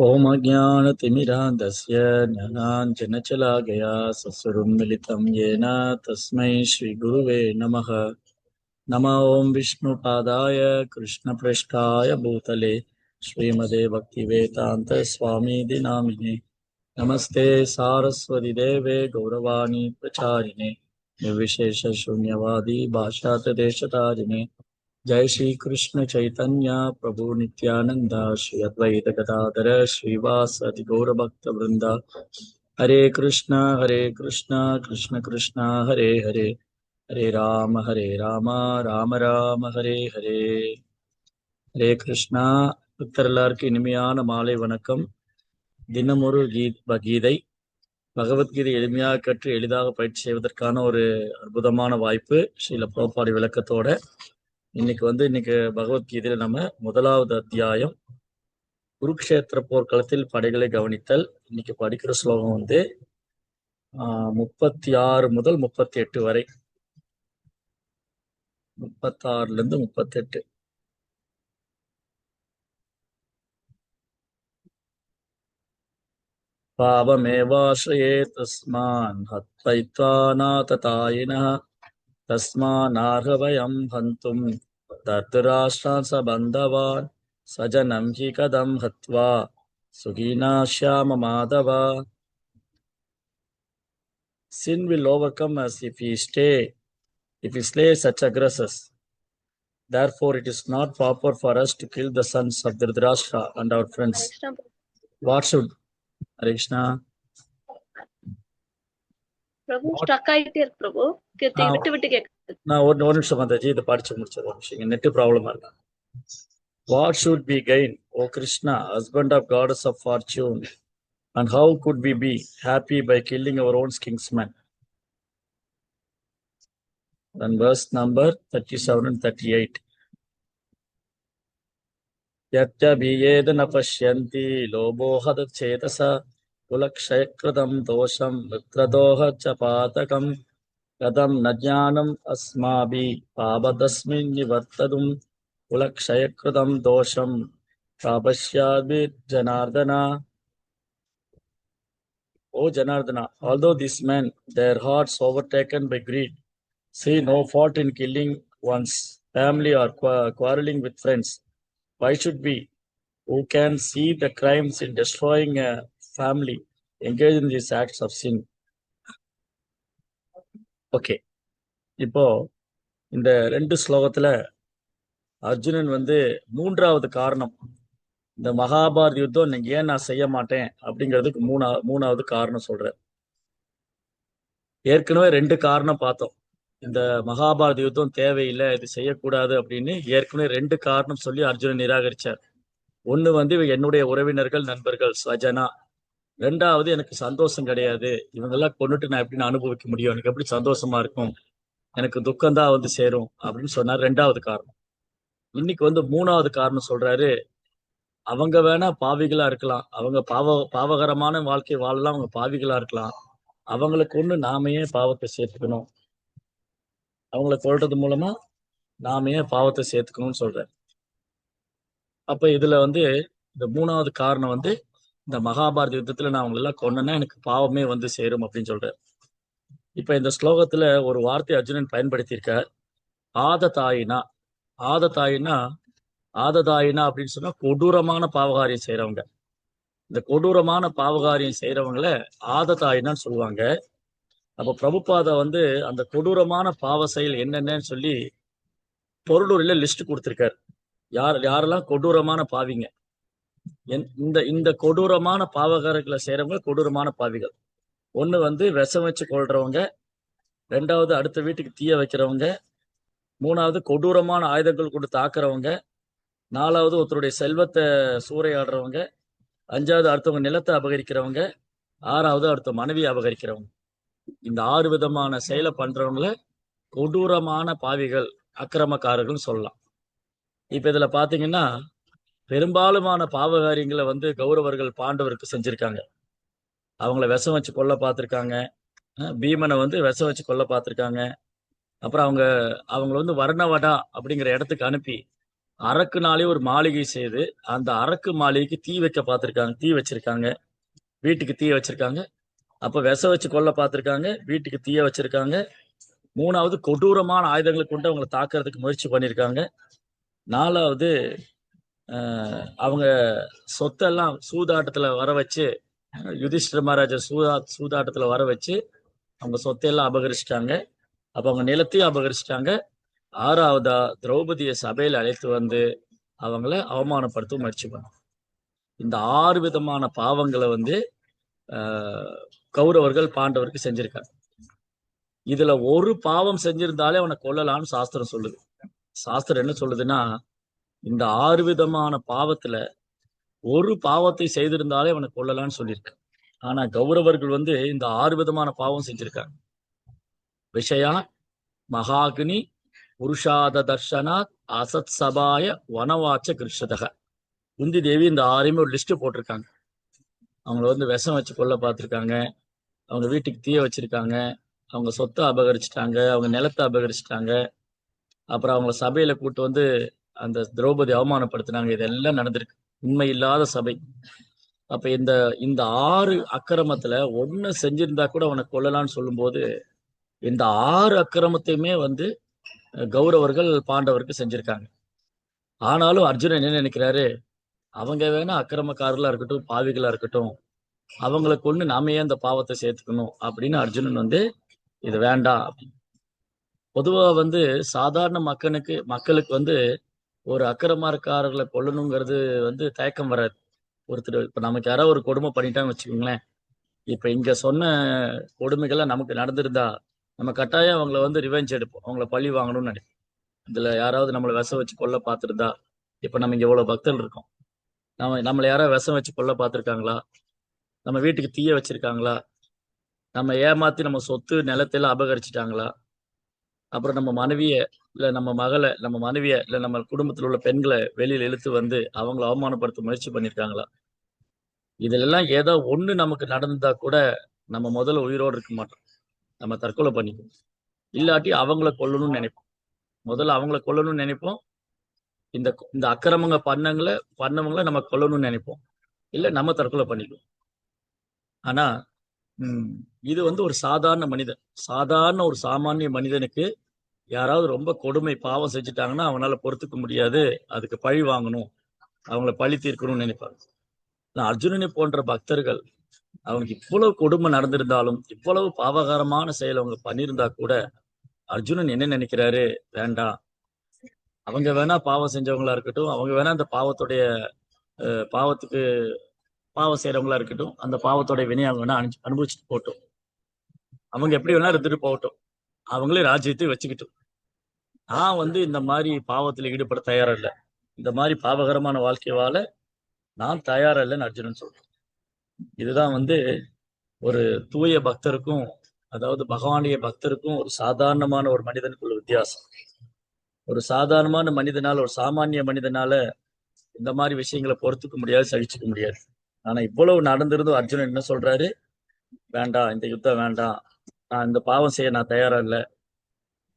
ओम अज्ञानतिमिरान्धस्य ज्ञानाञ्जनशलाकया सत्स्वरुन्मिलितं येन तस्मै श्रीगुरुवे नमः। नमो ओं विष्णुपादाय कृष्णप्रेष्ठाय भूतले श्रीमते भक्तिवेदान्तस्वामीति नामिने। नमस्ते सारस्वती देवे गौरवाणी प्रचारिणे निर्विशेषशून्यवादी भाषातदेशतारिणे। जय श्री कृष्ण चैतन्य प्रभु नित्यानंद श्री अद्वैत गदाधर श्रीवासदि गौर भक्त वृंदा। हरे कृष्ण कृष्ण कृष्ण हरे हरे, हरे राम राम राम हरे हरे। ஹரே கிருஷ்ணா. பக்தர் எல்லாருக்கும் இனிமையான மாலை வணக்கம். தினமொரு கீதை, பகவத்கீதை எளிமையாக கற்று எளிதாக பயிற்சி செய்வதற்கான ஒரு அற்புதமான வாய்ப்பு ஸ்ரீல பிரபுபாடி விளக்கத்தோட. இன்னைக்கு பகவத்கீதையில நம்ம முதலாவது அத்தியாயம் குருக்ஷேத்திர போர்க்களத்தில் படைகளை கவனித்தல். இன்னைக்கு படிக்கிற ஸ்லோகம் 36 முதல் 38 வரை. 36ல இருந்து 38. பாவமேவாஸ்ரயே தஸ்மான் ஹத்வைத்வா நாததாயினः தஸ்மானார்ஹவயம் ஹந்தும் தர்தராஷ்ட்ரான் சபந்தவான் சஜனம் ஹி கதம் ஹத்வா சுகீனா ஷ்யாம மாதவா. Sin will overcome us if we slay such aggressors. Therefore, it is not proper for us to kill the sons of Dhritarashtra and our friends. What should Hare Krishna? Prabhu stuck ஆயிட்டே இருக்கு பிரபு. விட்டு கேக்குது. நான் ஒரு நிமிஷம் மாதாஜி இதை படிச்சு முடிச்சிடுறேன். நெட் ப்ராப்ளமா இருக்கு. What should we gain, O Krishna, husband of goddess of fortune, and how could we be happy by killing our own kinsmen? Then verse number 37 and 38. Yatyabhiyedana pashyanti lobohada chetasa kulakshayakradam dosham mitradoha chapatakam kadam najnanam asmabi pabadasmin nivartadum kulakshayakradam dosham prabhashyadbir janardana. O Janardana, although these men, their hearts overtaken by greed, see no fault in killing one's family or quarreling with friends, why should we, who can see the crimes in destroying a family, engage in these acts of sin? Okay. இப்போ இந்த 2 ஸ்லோகத்துல அர்ஜுனன் மூன்றாவது காரணம், இந்த மகாபாரத யுத்தம் ஏன் நான் செய்ய மாட்டேன் அப்படிங்கிறதுக்கு மூணாவது காரணம் சொல்றேன். ஏற்கனவே 2 காரணம் பார்த்தோம். இந்த மகாபாரத யுத்தம் தேவையில்லை, இது செய்யக்கூடாது அப்படின்னு ஏற்கனவே 2 காரணம் சொல்லி அர்ஜுனன் நிராகரிச்சார். ஒண்ணு என்னுடைய உறவினர்கள், நண்பர்கள், ஸ்வஜனா. 2வது எனக்கு சந்தோஷம் கிடையாது, இவங்கெல்லாம் கொண்டுட்டு நான் எப்படி அனுபவிக்க முடியும், எனக்கு எப்படி சந்தோஷமா இருக்கும், எனக்கு துக்கம்தான் சேரும் அப்படின்னு சொன்னார். 2வது காரணம். இன்னைக்கு 3வது காரணம் சொல்றாரு. அவங்க வேணா பாவிகளா இருக்கலாம், அவங்க பாவகரமான வாழ்க்கை வாழலாம், அவங்க பாவிகளா இருக்கலாம், அவங்களுக்கு நாம ஏன் பாவத்தை சேர்த்துக்கணும், அவங்கள கொல்றது மூலமா நாம ஏன் பாவத்தை சேர்த்துக்கணும்னு சொல்ற. அப்ப இதுல இந்த 3வது காரணம் இந்த மகாபாரத யுத்தத்துல நான் அவங்க எல்லாம் கொன்னேன்னா எனக்கு பாவமே சேரும் அப்படின்னு சொல்ற. இப்ப இந்த ஸ்லோகத்துல ஒரு வார்த்தை அர்ஜுனன் பயன்படுத்தியிருக்கார், ஆததாயினா. ஆததாயினா அப்படின்னு சொன்னா கொடூரமான பாவகாரியம் செய்யறவங்க. இந்த கொடூரமான பாவகாரியம் செய்யறவங்கள ஆததாயினான்னு சொல்லுவாங்க. அப்ப பிரபுபாதா அந்த கொடூரமான பாவ செயல் என்னென்னு சொல்லி பொருளூரில் லிஸ்ட் கொடுத்திருக்காரு. யாரெல்லாம் கொடூரமான பாவிங்க, இந்த கொடூரமான பாவகாரங்களை செய்யறவங்க கொடூரமான பாவிகள். ஒண்ணு விஷம் வச்சு கொள்றவங்க, 2வது அடுத்த வீட்டுக்கு தீய வைக்கிறவங்க, 3வது கொடூரமான ஆயுதங்கள் கொண்டு தாக்குறவங்க, 4வது ஒருத்தருடைய செல்வத்தை சூறையாடுறவங்க, 5வது அடுத்தவங்க நிலத்தை அபகரிக்கிறவங்க, 6வது அடுத்த மனைவியை அபகரிக்கிறவங்க. இந்த 6 விதமான செயலை பண்றவங்கள கொடூரமான பாவிகள், அக்கிரமக்காரர்கள் சொல்லலாம். இப்ப இதுல பாத்தீங்கன்னா பெரும்பாலுமான பாவகாரியங்களை கௌரவர்கள் பாண்டவருக்கு செஞ்சிருக்காங்க. அவங்கள விஷம் வச்சு கொல்ல பார்த்திருக்காங்க, பீமனை விஷம் வச்சு கொல்ல பார்த்திருக்காங்க. அப்புறம் அவங்கள வர்ணவடா அப்படிங்கிற இடத்துக்கு அனுப்பி அரக்குனாலே ஒரு மாளிகை செய்து அந்த அரக்கு மாளிகைக்கு தீ வைக்க பார்த்திருக்காங்க, தீ வச்சிருக்காங்க, வீட்டுக்கு தீய வச்சிருக்காங்க. அப்ப விஷ வச்சு கொல்ல பார்த்திருக்காங்க, வீட்டுக்கு தீய வச்சிருக்காங்க. மூணாவது கொடூரமான ஆயுதங்களை கொண்டு அவங்களை தாக்குறதுக்கு முயற்சி பண்ணியிருக்காங்க. நாலாவது அவங்க சொத்தெல்லாம் சூதாட்டத்துல வர வச்சு, யுதிஷ்டிர மகாராஜர் சூதாட்டத்துல வர வச்சு அவங்க சொத்தையெல்லாம் அபகரிச்சிட்டாங்க. அப்ப அவங்க நிலத்தையும் அபகரிச்சிட்டாங்க. ஆறாவதா திரௌபதியை சபையில அழைத்து வந்து அவங்கள அவமானப்படுத்த முயற்சி பண்ணாங்க. இந்த 6 விதமான பாவங்களை வந்து கௌரவர்கள் பாண்டவருக்கு செஞ்சிருக்காங்க. இதுல ஒரு பாவம் செஞ்சிருந்தாலே அவனை கொல்லலாம்னு சாஸ்திரம் சொல்லுது. சாஸ்திரம் என்ன சொல்லுதுன்னா, இந்த 6 விதமான பாவத்துல ஒரு பாவத்தை செய்திருந்தாலே அவனை கொல்லலாம்னு சொல்லியிருக்கு. ஆனா கௌரவர்கள் வந்து இந்த 6 விதமான பாவம் செஞ்சிருக்காங்க. விஷயா மகாக்னி புருஷாத தர்ஷனாத் அசத் சபாய வனவாச்ச கிருஷ்ணதக. குந்தி தேவி இந்த 6ஐயுமே ஒரு லிஸ்ட் போட்டிருக்காங்க. அவங்கள வந்து விஷம் வச்சு கொல்ல பார்த்திருக்காங்க, அவங்க வீட்டுக்கு தீய வச்சிருக்காங்க, அவங்க சொத்தை அபகரிச்சிட்டாங்க, அவங்க நிலத்தை அபகரிச்சிட்டாங்க, அப்புறம் அவங்கள சபையில கூட்டு வந்து அந்த திரௌபதி அவமானப்படுத்தினாங்க. இதெல்லாம் நடந்திருக்கு. உண்மை இல்லாத சபை. அப்ப இந்த இந்த 6 அக்கிரமத்துல ஒண்ணு செஞ்சிருந்தா கூட அவனை கொல்லலாம்னு சொல்லும்போது, இந்த 6 அக்கிரமத்தையுமே வந்து கௌரவர்கள் பாண்டவருக்கு செஞ்சிருக்காங்க. ஆனாலும் அர்ஜுனன் என்ன நினைக்கிறாரு, அவங்க வேணா அக்கிரமக்காரர்களா இருக்கட்டும், பாவிகளா இருக்கட்டும், அவங்களை கொண்டு நாம ஏன் இந்த பாவத்தை சேர்த்துக்கணும் அப்படின்னு அர்ஜுனன் வந்து இது வேண்டாம் அப்படின்னு. பொதுவா வந்து சாதாரண மக்களுக்கு வந்து ஒரு அக்கிரமக்காரர்களை கொல்லணுங்கிறது வந்து தயக்கம் வராது. ஒருத்தர் இப்ப நமக்கு யாராவது ஒரு கொடுமை பண்ணிட்டான்னு வச்சுக்கோங்களேன், இப்ப இங்க சொன்ன கொடுமைகள்லாம் நமக்கு நடந்திருந்தா நம்ம கட்டாயம் அவங்கள வந்து ரிவெஞ்ச் எடுப்போம், அவங்கள பழி வாங்கணும்னு நினைப்போம். இதுல யாராவது நம்மளை விஷம் வச்சு கொல்ல பார்த்திருந்தா, இப்ப நம்ம இங்க எவ்வளவு பக்தர்கள் இருக்கோம், நம்மளை யாராவது விஷம் வச்சு கொல்ல பார்த்திருக்காங்களா, நம்ம வீட்டுக்கு தீய வச்சிருக்காங்களா, நம்ம ஏமாத்தி நம்ம சொத்து நிலத்தையெல்லாம் அபகரிச்சிட்டாங்களா, அப்புறம் நம்ம மனைவிய இல்ல நம்ம மனைவிய இல்ல நம்ம குடும்பத்தில் உள்ள பெண்களை வெளியில இழுத்து வந்து அவங்களை அவமானப்படுத்த முயற்சி பண்ணிருக்காங்களா, இதுல ஏதோ ஒண்ணு நமக்கு நடந்தா கூட நம்ம முதல்ல உயிரோடு இருக்க மாட்டோம், நம்ம தற்கொலை பண்ணிக்குவோம். இல்லாட்டி அவங்கள கொல்லணும்னு நினைப்போம். முதல்ல அவங்கள கொல்லணும்னு நினைப்போம். இந்த இந்த அக்கிரமங்க பண்ணவங்களை நம்ம கொல்லணும்னு நினைப்போம். இல்ல நம்ம தற்கொலை பண்ணிக்குவோம். ஆனா இது வந்து ஒரு சாதாரண மனிதன், சாதாரண ஒரு சாமானிய மனிதனுக்கு யாராவது ரொம்ப கொடுமை பாவம் செஞ்சுட்டாங்கன்னா அவனால பொறுத்துக்க முடியாது, அதுக்கு பழி வாங்கணும், அவங்கள பழி தீர்க்கணும்னு நினைப்பாங்க. அர்ஜுனனை போன்ற பக்தர்கள் அவனுக்கு இவ்வளவு கொடுமை நடந்திருந்தாலும், இவ்வளவு பாவகரமான செயல் அவங்க பண்ணியிருந்தா கூட அர்ஜுனன் என்ன நினைக்கிறாரு, வேண்டாம், அவங்க வேணா பாவம் செஞ்சவங்களா இருக்கட்டும், அவங்க வேணா அந்த பாவத்துக்கு பாவம் செய்யறவங்களா இருக்கட்டும், அந்த பாவத்தோட வினை அவங்க வேணா அனுபவிச்சுட்டு போட்டோம், அவங்க எப்படி வேணா இருந்துட்டு போகட்டும், அவங்களே ராஜ்யத்தை வச்சுக்கிட்டோம், நான் வந்து இந்த மாதிரி பாவத்தில் ஈடுபட தயாரா இல்லை, இந்த மாதிரி பாவகரமான வாழ்க்கை வாழ நான் தயாரா இல்லைன்னு அர்ஜுனன் சொல்றேன். இதுதான் வந்து ஒரு தூய பக்தருக்கும், அதாவது பகவானிய பக்தருக்கும் ஒரு சாதாரணமான ஒரு மனிதனுக்குள்ள வித்தியாசம். ஒரு சாதாரணமான மனிதனால, ஒரு சாமானிய மனிதனால இந்த மாதிரி விஷயங்களை பொறுத்துக்க முடியாது, சகிச்சுக்க முடியாது. ஆனா இவ்வளவு நடந்திருந்தும் அர்ஜுனன் என்ன சொல்றாரு, வேண்டாம், இந்த யுத்தம் வேண்டாம், நான் இந்த பாவம் செய்ய நான் தயாரா இல்லை.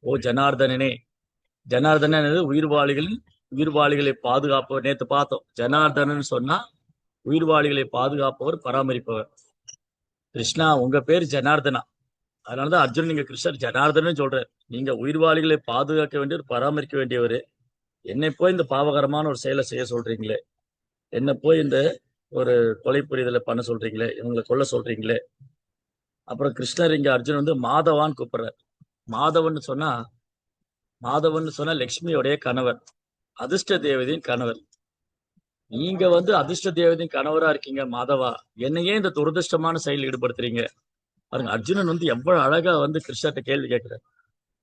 ஓ ஜனார்தனனே, ஜனார்தனன் உயிர்வாளிகளை பாதுகாப்பவர். நேத்து பார்த்தோம், ஜனார்தனன் சொன்னா உயிர்வாளிகளை பாதுகாப்பவர், பராமரிப்பவர். கிருஷ்ணா உங்க பேர் ஜனார்தனா, அதனாலதான் அர்ஜுன் நீங்க கிருஷ்ணர் ஜனார்தனன் சொல்றாரு. நீங்க உயிர்வாளிகளை பாதுகாக்க வேண்டியவர், பராமரிக்க வேண்டியவர், என்னை போய் இந்த பாவகரமான ஒரு செயலை செய்ய சொல்றீங்களே, என்ன போய் இந்த ஒரு கொலை புரிதலை பண்ண சொல்றீங்களே, இவங்களை கொல்ல சொல்றீங்களே. அப்புறம் கிருஷ்ணர் இங்க அர்ஜுன் வந்து மாதவான்னு கூப்பிடுறாரு. மாதவன் சொன்னா லட்சுமியோடைய கணவர், அதிர்ஷ்ட தேவதையின் கணவர். நீங்க வந்து அதிர்ஷ்ட தேவதையின் கணவரா இருக்கீங்க மாதவா, என்னையே இந்த துரதிருஷ்டமான செயல் ஈடுபடுத்துறீங்க பாருங்க. அர்ஜுனன் வந்து எவ்வளவு அழகா வந்து கிருஷ்ணர்கிட்ட கேள்வி கேட்கிறார்.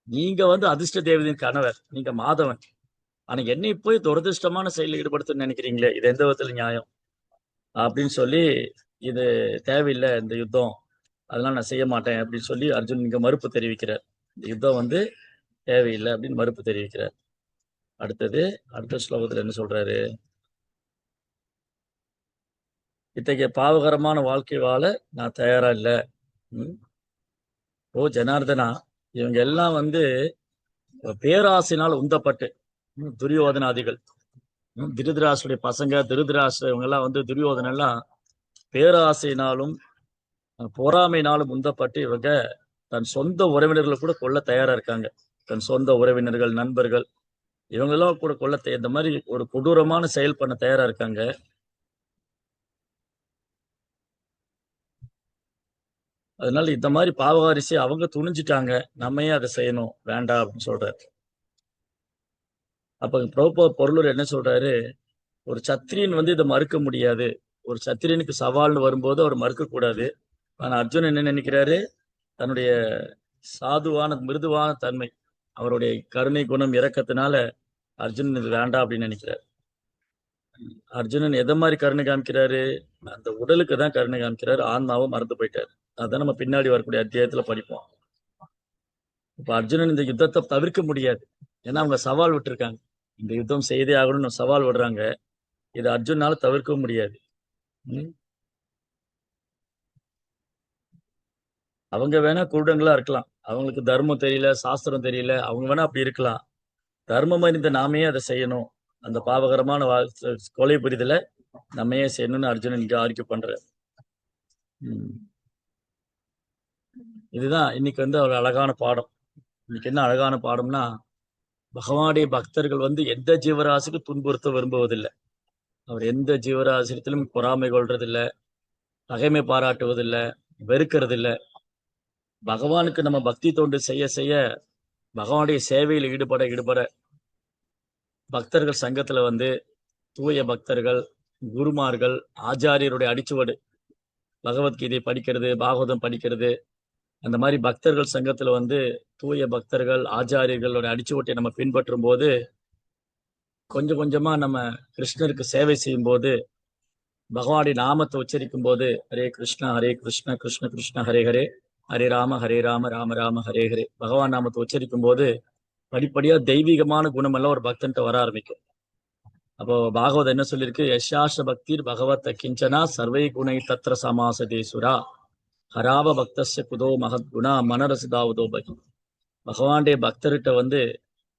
நீங்க வந்து அதிர்ஷ்ட தேவதையின் கணவர், நீங்க மாதவன், ஆனா என்னை போய் துரதிருஷ்டமான செயலில் ஈடுபடுத்த நினைக்கிறீங்களே, இது எந்த விதத்துல நியாயம் அப்படின்னு சொல்லி, இது தேவையில்லை இந்த யுத்தம், அதெல்லாம் நான் செய்ய மாட்டேன் அப்படின்னு சொல்லி அர்ஜுன் இங்க மறுப்பு தெரிவிக்கிறார். இந்த யுத்தம் வந்து தேவையில்லை அப்படின்னு மறுப்பு தெரிவிக்கிறார். அடுத்த ஸ்லோகத்துல என்ன சொல்றாரு, இத்தகைய பாவகரமான வாழ்க்கை வாழ நான் தயாரா இல்லை. ஓ ஜனார்தனா, இவங்க எல்லாம் வந்து பேராசினால் உந்தப்பட்டு, துரியோதனாதிகள் திருதராஷ்டிரனுடைய பசங்க, திருதராஷ்டிர இவங்கெல்லாம் வந்து துரியோதனெல்லாம் பேராசையினாலும் பொறாமையினாலும் உந்தப்பட்டு இவங்க தன் சொந்த உறவினர்களை கூட கொல்ல தயாரா இருக்காங்க. தன் சொந்த உறவினர்கள், நண்பர்கள் இவங்கெல்லாம் கூட இந்த மாதிரி ஒரு கொடூரமான செயல் பண்ண தயாரா இருக்காங்க. அதனால இந்த மாதிரி பாவகாரிசி அவங்க துணிஞ்சிட்டாங்க, நம்ம ஏன் அதை செய்யணும், வேண்டாம் அப்படின்னு சொல்றாரு. அப்ப பிரபுபாத பொருளூர் என்ன சொல்றாரு, ஒரு சத்திரியன் வந்து இதை மறுக்க முடியாது. ஒரு சத்திரியனுக்கு சவால்னு வரும்போது அவர் மறுக்க கூடாது. ஆனா அர்ஜுனன் என்ன நினைக்கிறாரு, தன்னுடைய சாதுவான மிருதுவான தன்மை, அவருடைய கருணை குணம் இரக்கத்தினால அர்ஜுனன் இது வேண்டாம் அப்படின்னு நினைக்கிறார். அர்ஜுனன் எதை மாதிரி கருணை காமிக்கிறாரு, அந்த உடலுக்கு தான் கருணை காமிக்கிறாரு, ஆன்மாவை மறந்து போயிட்டாரு. அதான் நம்ம பின்னாடி வரக்கூடிய அத்தியாயத்துல படிப்போம். இப்ப அர்ஜுனன் இந்த யுத்தத்தை தவிர்க்க முடியாது, ஏன்னா அவங்க சவால் விட்டுருக்காங்க, இந்த யுத்தம் செய்தே ஆகணும்னு சவால் விடுறாங்க. இது அர்ஜுனால தவிர்க்கவும் முடியாது. அவங்க வேணா குருடங்களா இருக்கலாம், அவங்களுக்கு தர்மம் தெரியல, சாஸ்திரம் தெரியல, அவங்க வேணா அப்படி இருக்கலாம். தர்மம் அறிந்த நாமே அதை செய்யணும், அந்த பாவகரமான கொலை புரிதலை நம்மையே செய்யணும்னு அர்ஜுனன் இங்க ஆர்கியூ பண்ற. இதுதான் இன்னைக்கு வந்து ஒரு அழகான பாடம். இன்னைக்கு என்ன அழகான பாடம்னா, பகவானுடைய பக்தர்கள் வந்து எந்த ஜீவராசிக்கு துன்புறுத்த விரும்புவதில்லை. அவர் எந்த ஜீவராசியத்திலும் பொறாமை கொள்றதில்லை, பகைமை பாராட்டுவதில்லை, வெறுக்கிறதில்லை. பகவானுக்கு நம்ம பக்தி தொண்டு செய்ய செய்ய, பகவானுடைய சேவையில் ஈடுபட பக்தர்கள் சங்கத்துல வந்து தூய பக்தர்கள், குருமார்கள், ஆச்சாரியருடைய அடிச்சுவடு, பகவத்கீதை படிக்கிறது, பாகவதம் படிக்கிறது, அந்த மாதிரி பக்தர்கள் சங்கத்துல வந்து தூய பக்தர்கள், ஆச்சாரியர்களோட அடிச்சுவட்டை நம்ம பின்பற்றும் போது, கொஞ்சம் கொஞ்சமா நம்ம கிருஷ்ணருக்கு சேவை செய்யும் போது, பகவானுடைய நாமத்தை உச்சரிக்கும் போது, ஹரே கிருஷ்ணா கிருஷ்ண கிருஷ்ண ஹரே ஹரே, ஹரே ராம ராம ராம ஹரே ஹரே, பகவான் நாமத்தை உச்சரிக்கும் போது படிப்படியா தெய்வீகமான குணமெல்லாம் ஒரு பக்தன்ட்ட வர ஆரம்பிக்கும். அப்போ பாகவதம் என்ன சொல்லியிருக்கு, யசாஷ பக்திர் பகவத் கிஞ்சனா சர்வை குணை தத்ர சமாசதேசுரா ஹராவ பக்தஸ்ய குதோ மகத் குணா மனரசுதாவதோ பகி. பகவானுடைய பக்தர்கிட்ட வந்து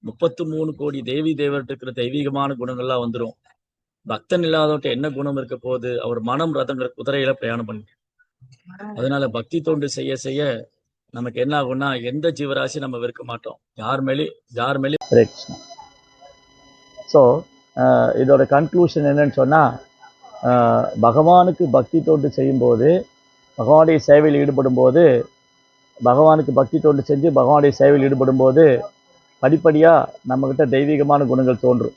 33 கோடி தேவி தேவர்கிட்ட இருக்கிற தெய்வீகமான குணங்கள்லாம் வந்துடும். பக்தன் இல்லாதவன்ட்ட என்ன குணம் இருக்க போகுது, அவர் மனம் ரதங்கிற குதிரையில பிரயாணம் பண்ணு. அதனால பக்தி தொண்டு செய்ய செய்ய நமக்கு என்ன ஆகும்னா, எந்த ஜீவராசி நம்ம வெறுக்க மாட்டோம், யார் மேலே. ஹரே கிருஷ்ணா. ஸோ இதோட கன்க்ளூஷன் என்னன்னு சொன்னா, பகவானுக்கு பக்தி தொண்டு செய்யும்போது, பகவானுடைய சேவையில் ஈடுபடும் போது, பகவானுக்கு பக்தி தொண்டு செஞ்சு பகவானுடைய சேவையில் ஈடுபடும் போது படிப்படியாக நம்மக்கிட்ட தெய்வீகமான குணங்கள் தோன்றும்.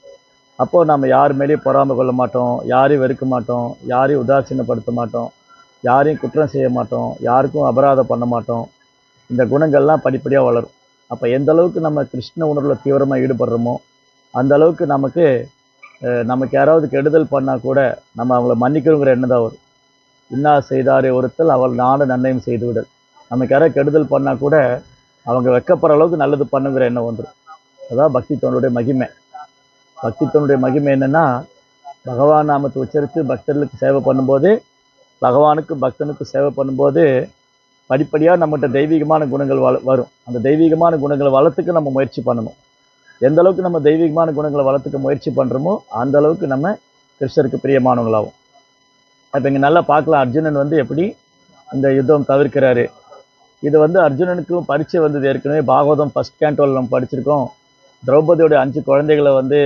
அப்போது நம்ம யார் மேலேயும் பொறாமை கொள்ள மாட்டோம், யாரையும் வெறுக்க மாட்டோம், யாரையும் உதாசீனப்படுத்த மாட்டோம், யாரையும் குற்றம் செய்ய மாட்டோம், யாருக்கும் அபராதம் பண்ண மாட்டோம். இந்த குணங்கள்லாம் படிப்படியாக வளரும். அப்போ எந்த அளவுக்கு நம்ம கிருஷ்ண உணர்வில் தீவிரமாக ஈடுபடுறோமோ அந்த அளவுக்கு நமக்கு யாராவது கெடுதல் பண்ணால் கூட நம்ம அவங்கள மன்னிக்கணுங்கிற எண்ணம் தான் வரும். இன்னா செய்தாரே ஒருத்தல் அவள் நாடு நன்மையும் செய்து விடல். நமக்கு யாராவது கெடுதல் பண்ணால் கூட அவங்க வெக்கப்படுற அளவுக்கு நல்லது பண்ணுங்கிற எண்ணம் வந்துடும். அதான் பக்தி தொண்டுடைய மகிமை. பக்தி தொண்டுடைய மகிமை என்னென்னா, பகவான் நாமத்தை உச்சரித்து பக்தர்களுக்கு சேவை பண்ணும்போது, பகவானுக்கு பக்தனுக்கு சேவை பண்ணும்போது படிப்படியாக நம்மகிட்ட தெய்வீகமான குணங்கள் வரும். அந்த தெய்வீகமான குணங்களை வளர்த்துக்க நம்ம முயற்சி பண்ணணும். எந்த அளவுக்கு நம்ம தெய்வீகமான குணங்களை வளர்த்துக்க முயற்சி பண்ணுறோமோ அந்த அளவுக்கு நம்ம கிருஷ்ணருக்கு பிரியமானவங்களாகும். அப்போ இங்கே நல்லா பார்க்கலாம், அர்ஜுனன் வந்து எப்படி இந்த யுத்தம் தவிர்க்கிறாரு. இது வந்து அர்ஜுனனுக்கும் பரீட்சை வந்தது. ஏற்கனவே பாகவதம் ஃபர்ஸ்ட் கேண்டோவில் நம்ம படிச்சிருக்கோம். திரௌபதியோட 5 குழந்தைகளை வந்து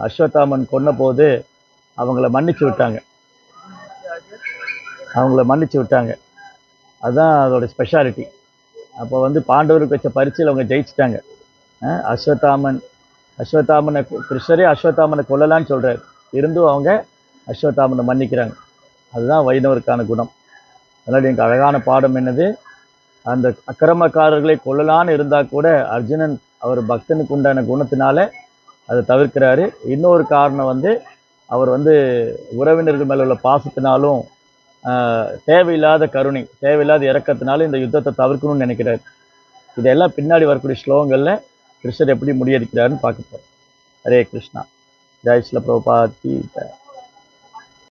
அஸ்வத்தாமன் கொன்ன போது அவங்கள மன்னிச்சு விட்டாங்க. அதுதான் அதோட ஸ்பெஷாலிட்டி. அப்போ வந்து பாண்டவருக்கு வச்ச பரீட்சையில் அவங்க ஜெயிச்சிட்டாங்க. அஸ்வத்தாமனை கிருஷ்ணரே அஸ்வத்தாமனை கொல்லலான்னு சொல்கிறார், இருந்தும் அவங்க அஸ்வத்தாமனை மன்னிக்கிறாங்க. அதுதான் வைணவருக்கான குணம். அதனால் எனக்கு அழகான பாடம் என்னது, அந்த அக்கிரமக்காரர்களை கொல்லலான்னு இருந்தால் கூட அர்ஜுனன் அவர் பக்தனுக்கு உண்டான குணத்தினால அதை தவிர்க்கிறாரு. இன்னொரு காரணம் வந்து அவர் வந்து உறவினர்கள் மேலே உள்ள பாசத்தினாலும் தேவையில்லாத கருணை, தேவையில்லாத இரக்கத்தினாலும் இந்த யுத்தத்தை தவிர்க்கணும்னு நினைக்கிறார். இதெல்லாம் பின்னாடி வரக்கூடிய ஸ்லோகங்களில் கிருஷ்ணர் எப்படி முறியடிக்கிறாருன்னு பார்க்க போகிறோம். ஹரே கிருஷ்ணா. ஜெய் ஸ்ரீல பிரபுபாத் கி ஜெய்.